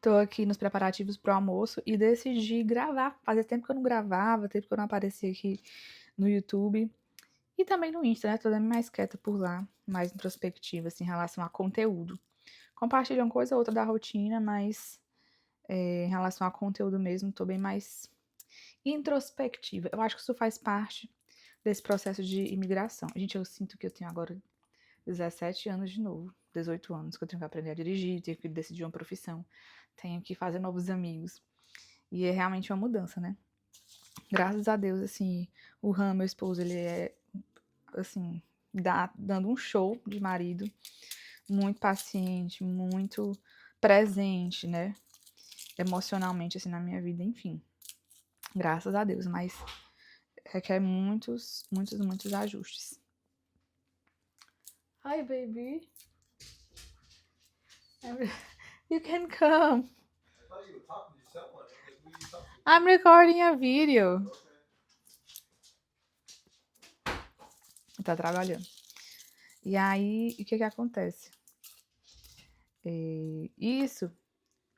Tô aqui nos preparativos pro almoço e decidi gravar. Fazia tempo que eu não gravava, tempo que eu não aparecia aqui no YouTube e também no Insta, né? Tô dando mais quieta por lá, mais introspectiva, assim, em relação a conteúdo. Compartilho uma coisa ou outra da rotina, mas em relação a conteúdo mesmo, tô bem mais introspectiva. Eu acho que isso faz parte desse processo de imigração. Gente, eu sinto que eu tenho agora 17 anos de novo, 18 anos, que eu tenho que aprender a dirigir, tenho que decidir uma profissão, tenho que fazer novos amigos. E é realmente uma mudança, né? Graças a Deus, assim, o Ram, meu esposo, ele é, assim, dando um show de marido, muito paciente, muito presente, né? Emocionalmente, assim, na minha vida, enfim. Graças a Deus, mas requer muitos ajustes. Hi, baby. You can come. I thought you were talking to someone. Like, who are you talking I'm recording a video. to? Okay. Tá trabalhando. E aí, o que que acontece? Isso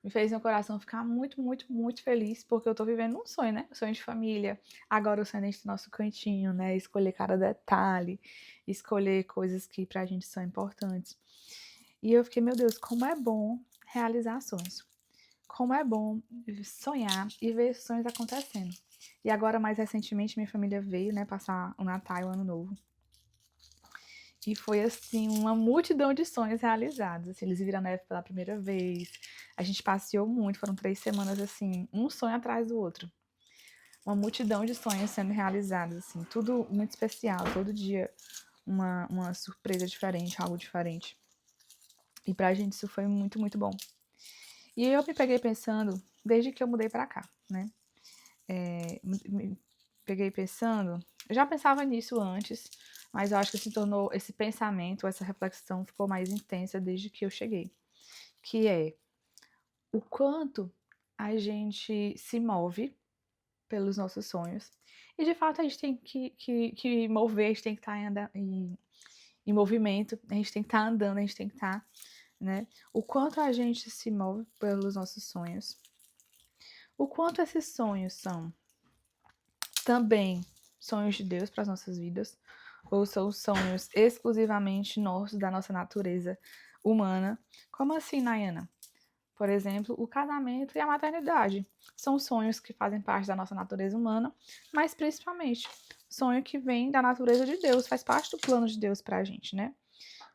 me fez meu coração ficar muito feliz, porque eu tô vivendo um sonho, né? Um sonho de família. Agora o sonho dentro do nosso cantinho, né? Escolher cada detalhe, escolher coisas que pra gente são importantes. E eu fiquei, meu Deus, como é bom realizar sonhos. Como é bom sonhar e ver sonhos acontecendo. E agora, mais recentemente, minha família veio, né, passar o Natal e o Ano Novo. E foi, assim, uma multidão de sonhos realizados. Assim, eles viram a neve pela primeira vez. A gente passeou muito, foram 3 semanas, assim, um sonho atrás do outro. Uma multidão de sonhos sendo realizados, assim, tudo muito especial. Todo dia uma surpresa diferente, algo diferente. E pra gente isso foi muito bom. E eu me peguei pensando, desde que eu mudei pra cá, né? Me peguei pensando, eu já pensava nisso antes, mas eu acho que se tornou esse pensamento, essa reflexão ficou mais intensa desde que eu cheguei, que é o quanto a gente se move pelos nossos sonhos e de fato a gente tem que mover, a gente tem que estar em movimento, a gente tem que estar andando, a gente tem que estar, né? O quanto a gente se move pelos nossos sonhos, o quanto esses sonhos são também sonhos de Deus para as nossas vidas, ou são sonhos exclusivamente nossos, da nossa natureza humana. Como assim, Nayana? Por exemplo, o casamento e a maternidade. São sonhos que fazem parte da nossa natureza humana, mas principalmente sonho que vem da natureza de Deus, faz parte do plano de Deus para a gente, né?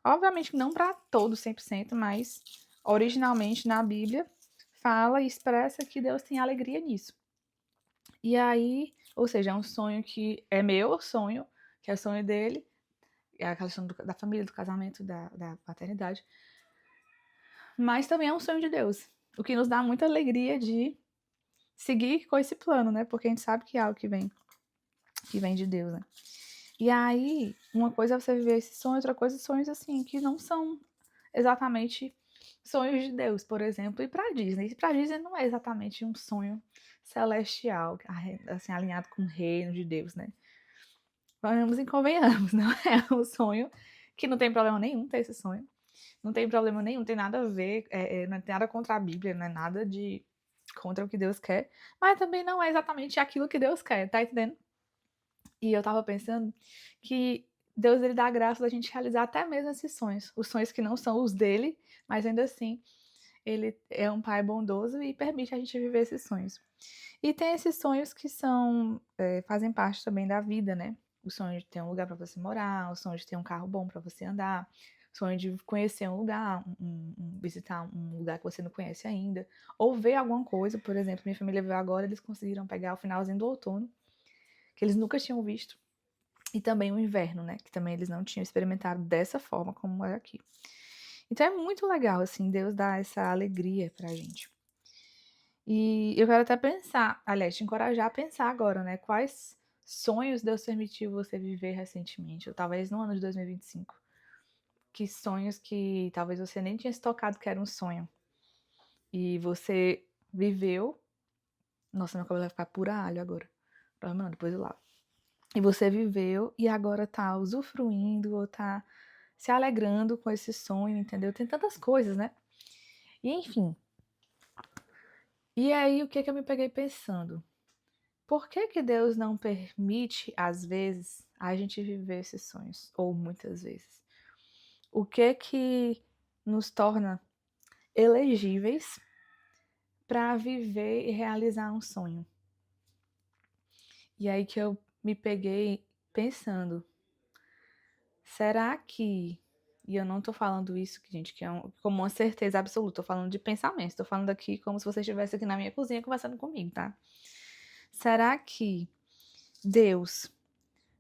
Obviamente não para todos 100%, mas originalmente na Bíblia fala e expressa que Deus tem alegria nisso. E aí, ou seja, é um sonho que é meu sonho, que é o sonho dele, é a questão da família, do casamento, da paternidade, mas também é um sonho de Deus, o que nos dá muita alegria de seguir com esse plano, né? Porque a gente sabe que é algo que vem de Deus, né? E aí, uma coisa é você viver esse sonho, outra coisa sonhos assim, que não são exatamente sonhos de Deus, por exemplo, e para Disney. E para Disney não é exatamente um sonho celestial, assim, alinhado com o reino de Deus, né? Vamos e convenhamos, não é um sonho que não tem problema nenhum ter esse sonho. Não tem problema nenhum, não tem nada a ver, não tem nada contra a Bíblia, não é nada de contra o que Deus quer, mas também não é exatamente aquilo que Deus quer, tá entendendo? E eu tava pensando que Deus ele dá graça da gente realizar até mesmo esses sonhos, os sonhos que não são os dele, mas ainda assim ele é um pai bondoso e permite a gente viver esses sonhos. E tem esses sonhos que são fazem parte também da vida, né? O sonho de ter um lugar para você morar, o sonho de ter um carro bom para você andar, o sonho de conhecer um lugar, visitar um lugar que você não conhece ainda, ou ver alguma coisa, por exemplo, minha família veio agora, eles conseguiram pegar o finalzinho do outono, que eles nunca tinham visto, e também o inverno, né? Que também eles não tinham experimentado dessa forma como é aqui. Então é muito legal, assim, Deus dá essa alegria pra gente. E eu quero até pensar, aliás, te encorajar a pensar agora, né? Quais sonhos Deus permitiu você viver recentemente, ou talvez no ano de 2025. Que sonhos que talvez você nem tinha se tocado que era um sonho. E você viveu. Nossa, meu cabelo vai ficar pura alho agora. Não, depois eu lavo. E você viveu e agora tá usufruindo ou tá se alegrando com esse sonho, entendeu? Tem tantas coisas, né? E enfim, E aí, o que que eu me peguei pensando? Por que que Deus não permite, às vezes, a gente viver esses sonhos? Ou muitas vezes? O que que nos torna elegíveis para viver e realizar um sonho? E aí que eu me peguei pensando, será que, e eu não tô falando isso, gente, que é como uma certeza absoluta, tô falando de pensamento, tô falando aqui como se você estivesse aqui na minha cozinha conversando comigo, tá? Será que Deus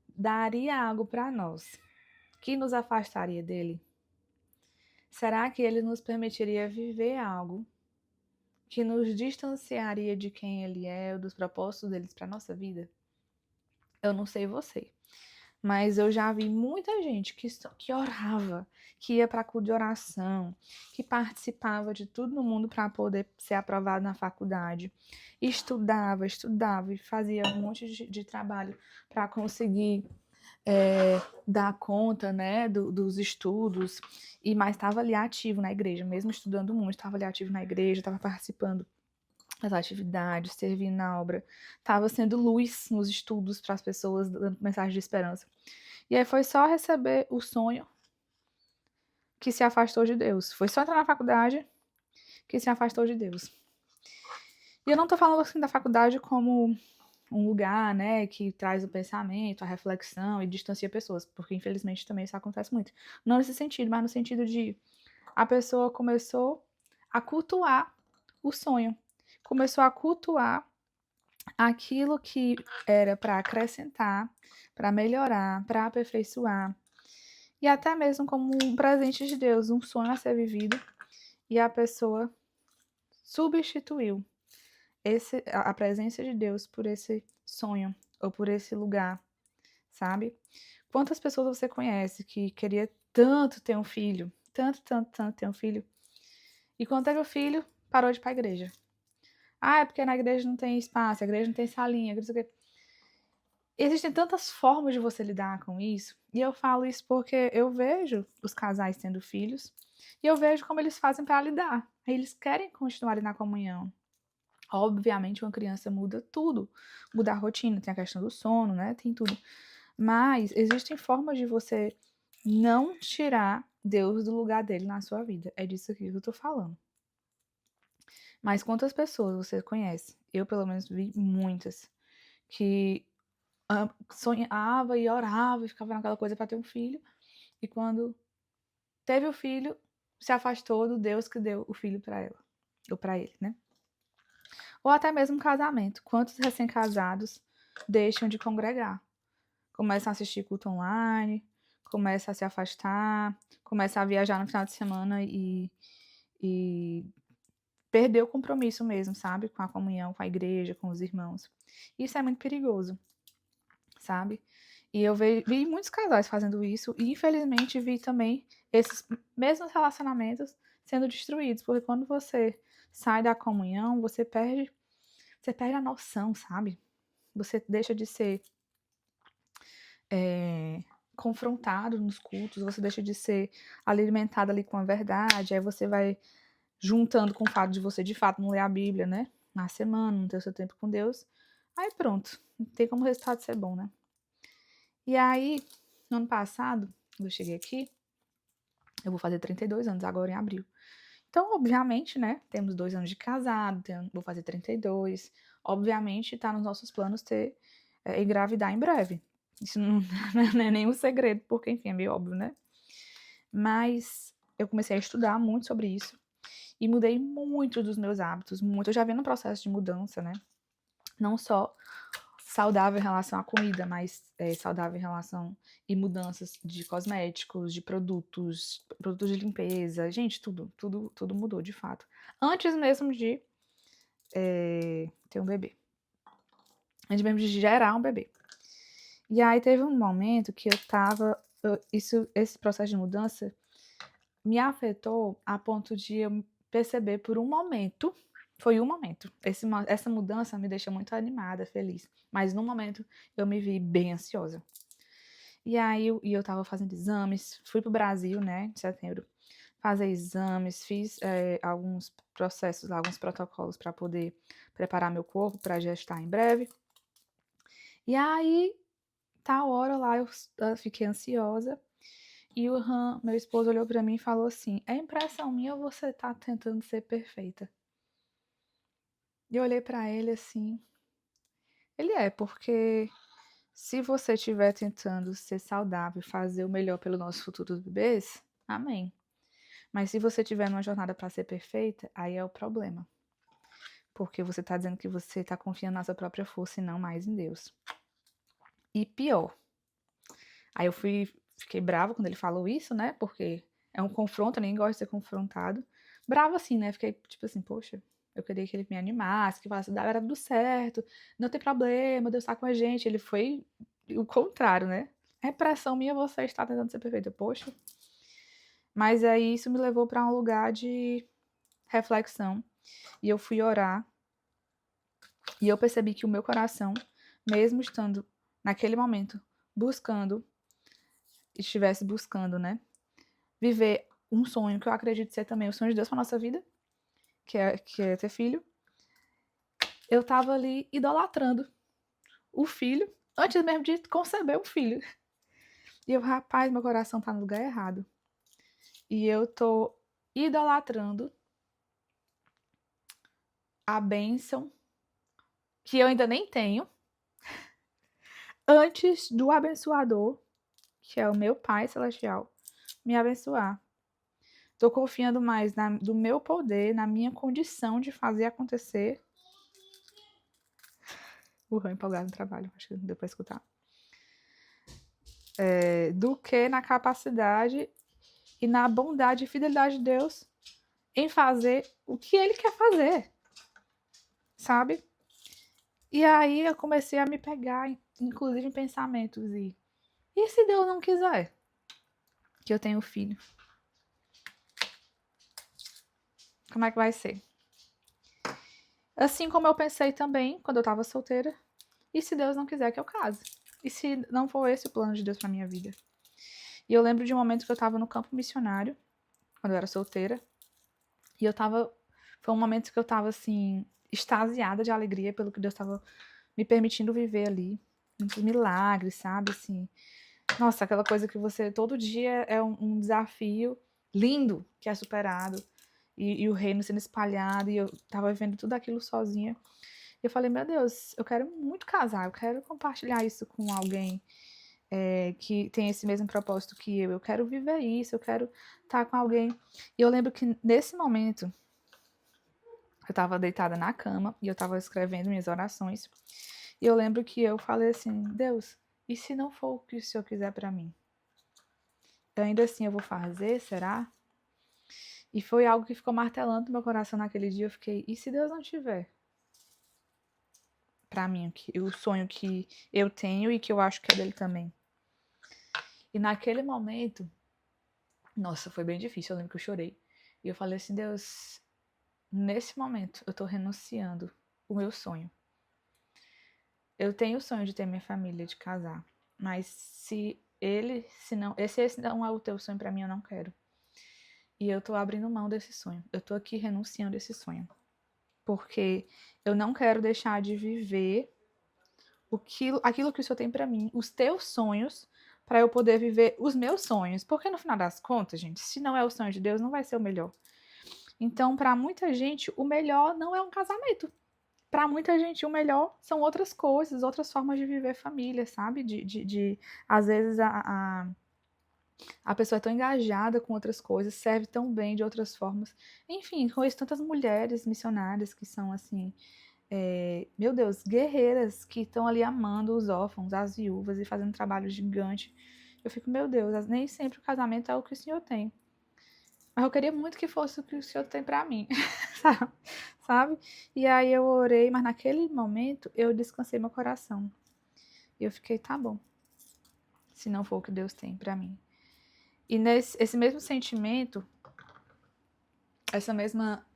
daria algo para nós que nos afastaria dele? Será que ele nos permitiria viver algo que nos distanciaria de quem ele é, dos propósitos deles para nossa vida? Eu não sei você, mas eu já vi muita gente que orava, que ia para culto de oração, que participava de tudo no mundo para poder ser aprovado na faculdade. Estudava e fazia um monte de trabalho para conseguir dar conta, né, dos estudos, e mais estava ali ativo na igreja, mesmo estudando muito, estava ali ativo na igreja, estava participando das atividades, servindo na obra, estava sendo luz nos estudos para as pessoas, dando mensagem de esperança. E aí foi só receber o sonho que se afastou de Deus. Foi só entrar na faculdade que se afastou de Deus. E eu não tô falando assim da faculdade como um lugar, né, que traz o pensamento, a reflexão e distancia pessoas, porque infelizmente também isso acontece muito. Não nesse sentido, mas no sentido de a pessoa começou a cultuar o sonho, começou a cultuar aquilo que era para acrescentar, para melhorar, para aperfeiçoar, e até mesmo como um presente de Deus, um sonho a ser vivido, e a pessoa substituiu a presença de Deus por esse sonho ou por esse lugar, sabe? Quantas pessoas você conhece que queria tanto ter um filho, tanto ter um filho, e quando teve o filho, parou de ir para a igreja. Ah, é porque na igreja não tem espaço, a igreja não tem salinha, não sei o quê. Existem tantas formas de você lidar com isso, e eu falo isso porque eu vejo os casais tendo filhos, e eu vejo como eles fazem para lidar. Eles querem continuar na comunhão. Obviamente, uma criança muda tudo, muda a rotina, tem a questão do sono, né? Tem tudo. Mas existem formas de você não tirar Deus do lugar dele na sua vida. É disso aqui que eu tô falando. Mas quantas pessoas você conhece? Eu, pelo menos, vi muitas que sonhava e orava e ficava naquela coisa para ter um filho. E quando teve o filho, se afastou do Deus que deu o filho para ela, ou para ele, né? Ou até mesmo casamento. Quantos recém-casados deixam de congregar? Começam a assistir culto online, começam a se afastar, começam a viajar no final de semana e perder o compromisso mesmo, sabe? Com a comunhão, com a igreja, com os irmãos. Isso é muito perigoso, sabe? E eu vi muitos casais fazendo isso e infelizmente vi também esses mesmos relacionamentos sendo destruídos, porque quando você sai da comunhão, você perde a noção, sabe? Você deixa de ser confrontado nos cultos, você deixa de ser alimentado ali com a verdade, aí você vai juntando com o fato de você de fato não ler a Bíblia, né? Na semana, não ter o seu tempo com Deus. Aí pronto, não tem como o resultado ser bom, né? E aí, no ano passado, quando eu cheguei aqui, eu vou fazer 32 anos agora em abril. Então, obviamente, né? Temos 2 anos de casado, vou fazer 32. Obviamente, tá nos nossos planos ter engravidar em breve. Isso não, não é nenhum segredo, porque, enfim, é meio óbvio, né? Mas eu comecei a estudar muito sobre isso e mudei muito dos meus hábitos, muito. Eu já venho no processo de mudança, né? Não só saudável em relação à comida, mas saudável em relação e mudanças de cosméticos, de produtos de limpeza, gente, tudo mudou de fato. Antes mesmo de ter um bebê, antes mesmo de gerar um bebê. E aí teve um momento que eu tava, esse processo de mudança me afetou a ponto de eu perceber por um momento, foi um momento, essa mudança me deixa muito animada, feliz, mas no momento eu me vi bem ansiosa. E aí eu tava fazendo exames, fui pro Brasil, né, em setembro, fazer exames, fiz alguns processos, alguns protocolos para poder preparar meu corpo para gestar em breve. E aí, tal hora lá, eu fiquei ansiosa. E o meu esposo olhou para mim e falou assim: é impressão minha ou você tá tentando ser perfeita? E eu olhei para ele assim. Ele porque se você estiver tentando ser saudável, fazer o melhor pelo nosso futuro dos bebês, amém. Mas se você estiver numa jornada para ser perfeita, aí é o problema. Porque você está dizendo que você está confiando na sua própria força e não mais em Deus. E pior. Aí eu fiquei brava quando ele falou isso, né? Porque é um confronto, eu nem gosto de ser confrontado. Brava assim, né? Fiquei tipo assim, poxa, eu queria que ele me animasse, que falasse, era tudo certo, não tem problema, Deus tá com a gente. Ele foi o contrário, né? É pressão minha, você está tentando ser perfeita. Poxa. Mas aí isso me levou para um lugar de reflexão. E eu fui orar. E eu percebi que o meu coração, mesmo estando naquele momento estivesse buscando, né? Viver um sonho que eu acredito ser também o sonho de Deus para nossa vida, que é ter filho. Eu tava ali idolatrando o filho antes mesmo de conceber um filho. E eu, rapaz, meu coração tá no lugar errado. E eu tô idolatrando a bênção que eu ainda nem tenho antes do abençoador, que é o meu Pai Celestial, me abençoar. Tô confiando mais no meu poder, na minha condição de fazer acontecer. Burrão empolgado no trabalho, acho que não deu pra escutar. Do que na capacidade e na bondade e fidelidade de Deus em fazer o que Ele quer fazer, sabe? E aí eu comecei a me pegar, inclusive em pensamentos. E se Deus não quiser que eu tenha um filho? Como é que vai ser? Assim como eu pensei também quando eu estava solteira. E se Deus não quiser que eu case? E se não for esse o plano de Deus para minha vida? E eu lembro de um momento que eu estava no campo missionário, quando eu era solteira. E foi um momento que eu estava assim, extasiada de alegria pelo que Deus estava me permitindo viver ali. Muitos milagres, sabe? Assim, nossa, aquela coisa que você todo dia é um desafio lindo que é superado. E o reino sendo espalhado. E eu estava vivendo tudo aquilo sozinha. E eu falei, meu Deus, eu quero muito casar. Eu quero compartilhar isso com alguém que tem esse mesmo propósito que eu. Eu quero viver isso. Eu quero estar com alguém. E eu lembro que nesse momento eu estava deitada na cama e eu estava escrevendo minhas orações. E eu lembro que eu falei assim, Deus, e se não for o que o Senhor quiser para mim? Ainda assim eu vou fazer, será? E foi algo que ficou martelando no meu coração naquele dia. Eu fiquei, e se Deus não tiver? Para mim, o sonho que eu tenho e que eu acho que é dele também. E naquele momento, nossa, foi bem difícil. Eu lembro que eu chorei. E eu falei assim, Deus, nesse momento eu tô renunciando o meu sonho. Eu tenho o sonho de ter minha família, de casar. Mas se esse não é o teu sonho para mim, eu não quero. E eu tô abrindo mão desse sonho. Eu tô aqui renunciando desse sonho. Porque eu não quero deixar de viver aquilo que o Senhor tem para mim, os teus sonhos, para eu poder viver os meus sonhos. Porque no final das contas, gente, se não é o sonho de Deus, não vai ser o melhor. Então, para muita gente, o melhor não é um casamento. Para muita gente, o melhor são outras coisas, outras formas de viver família, sabe? Às vezes a pessoa é tão engajada com outras coisas, serve tão bem de outras formas. Enfim, conheço tantas mulheres missionárias que são assim, meu Deus, guerreiras que estão ali amando os órfãos, as viúvas e fazendo um trabalho gigante. Eu fico, meu Deus, nem sempre o casamento é o que o Senhor tem. Mas eu queria muito que fosse o que o Senhor tem para mim, sabe? E aí eu orei, mas naquele momento eu descansei meu coração. E eu fiquei, tá bom, se não for o que Deus tem para mim. E esse mesmo sentimento, essa mesma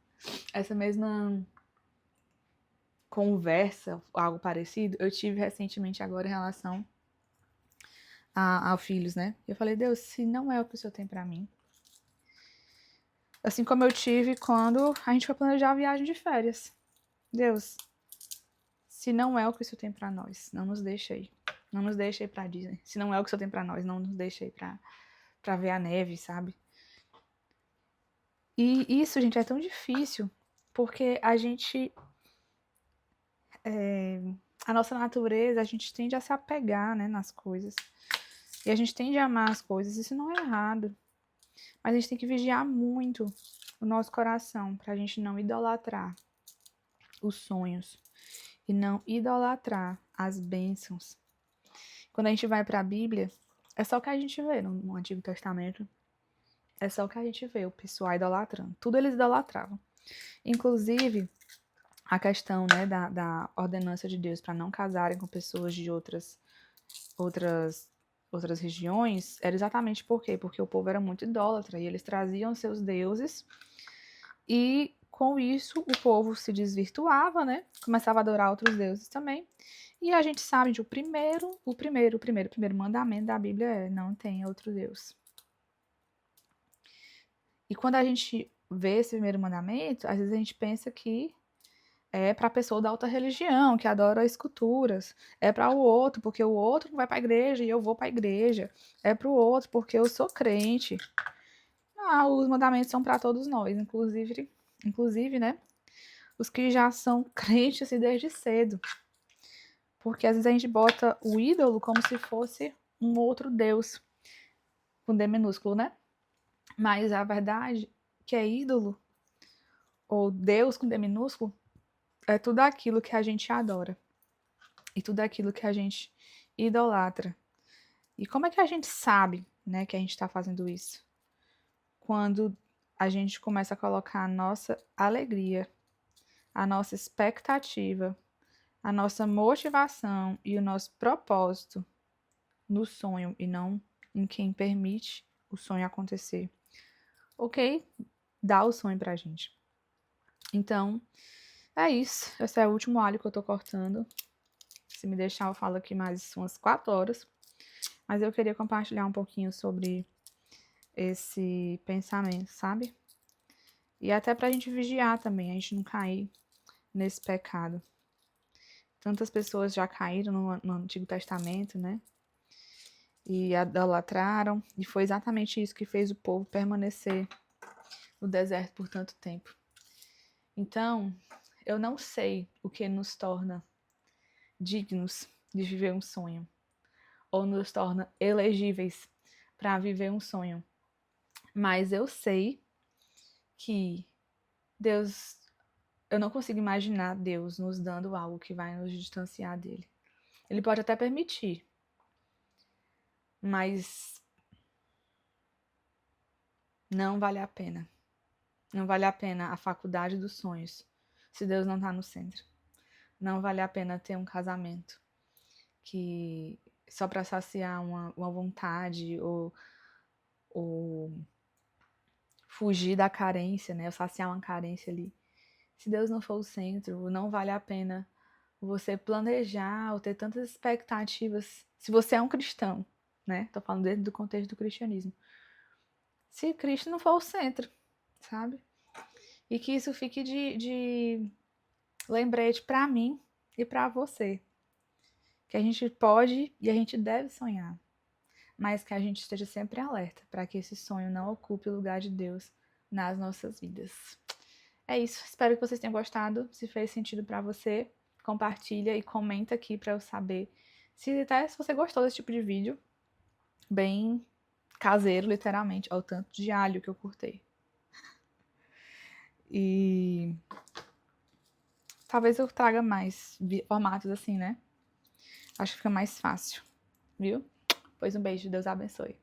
conversa, algo parecido, eu tive recentemente agora em relação a filhos, né? Eu falei, Deus, se não é o que o Senhor tem para mim, Assim como eu tive quando a gente foi planejar a viagem de férias. Deus, se não é o que o Senhor tem pra nós, não nos deixa aí. Não nos deixa ir pra Disney. Se não é o que o Senhor tem pra nós, não nos deixa ir pra ver a neve, sabe? E isso, gente, é tão difícil, porque a gente... a nossa natureza, a gente tende a se apegar, né, nas coisas. E a gente tende a amar as coisas, isso não é errado. Mas a gente tem que vigiar muito o nosso coração, pra gente não idolatrar os sonhos e não idolatrar as bênçãos. Quando a gente vai para a Bíblia, é só o que a gente vê no Antigo Testamento. É só o que a gente vê, o pessoal idolatrando. Tudo eles idolatravam. Inclusive, a questão, né, da ordenança de Deus para não casarem com pessoas de outras regiões era exatamente por quê? Porque o povo era muito idólatra e eles traziam seus deuses e com isso o povo se desvirtuava, né? Começava a adorar outros deuses também. E a gente sabe de o primeiro mandamento da Bíblia é: não tem outro Deus. E quando a gente vê esse primeiro mandamento, às vezes a gente pensa que é para a pessoa da alta religião, que adora esculturas. É para o outro, porque o outro não vai para a igreja e eu vou para a igreja. É para o outro, porque eu sou crente. Ah, os mandamentos são para todos nós, inclusive, né? Os que já são crentes assim, desde cedo. Porque às vezes a gente bota o ídolo como se fosse um outro Deus, com D minúsculo, né? Mas a verdade que é ídolo, ou Deus com D minúsculo, é tudo aquilo que a gente adora. E tudo aquilo que a gente idolatra. E como é que a gente sabe, né, que a gente está fazendo isso? Quando a gente começa a colocar a nossa alegria, a nossa expectativa, a nossa motivação e o nosso propósito no sonho e não em quem permite o sonho acontecer. Ok? Dá o sonho pra gente. Então, é isso. Esse é o último alho que eu tô cortando. Se me deixar, eu falo aqui mais umas 4 horas. Mas eu queria compartilhar um pouquinho sobre esse pensamento, sabe? E até pra gente vigiar também, a gente não cair nesse pecado. Tantas pessoas já caíram no Antigo Testamento, né? E idolatraram. E foi exatamente isso que fez o povo permanecer no deserto por tanto tempo. Então, eu não sei o que nos torna dignos de viver um sonho, ou nos torna elegíveis para viver um sonho. Mas eu sei que Deus, eu não consigo imaginar Deus nos dando algo que vai nos distanciar dele. Ele pode até permitir, mas não vale a pena. Não vale a pena a faculdade dos sonhos se Deus não está no centro. Não vale a pena ter um casamento que só para saciar uma vontade ou fugir da carência, né? Ou saciar uma carência ali. Se Deus não for o centro, não vale a pena você planejar ou ter tantas expectativas. Se você é um cristão, né? Tô falando dentro do contexto do cristianismo. Se Cristo não for o centro, sabe? E que isso fique de lembrete para mim e para você. Que a gente pode e a gente deve sonhar, mas que a gente esteja sempre alerta para que esse sonho não ocupe o lugar de Deus nas nossas vidas. É isso, espero que vocês tenham gostado. Se fez sentido para você, compartilha e comenta aqui para eu saber se você gostou desse tipo de vídeo. Bem caseiro, literalmente. Olha o tanto de alho que eu cortei. E talvez eu traga mais formatos assim, né? Acho que fica mais fácil, viu? Pois um beijo, Deus abençoe.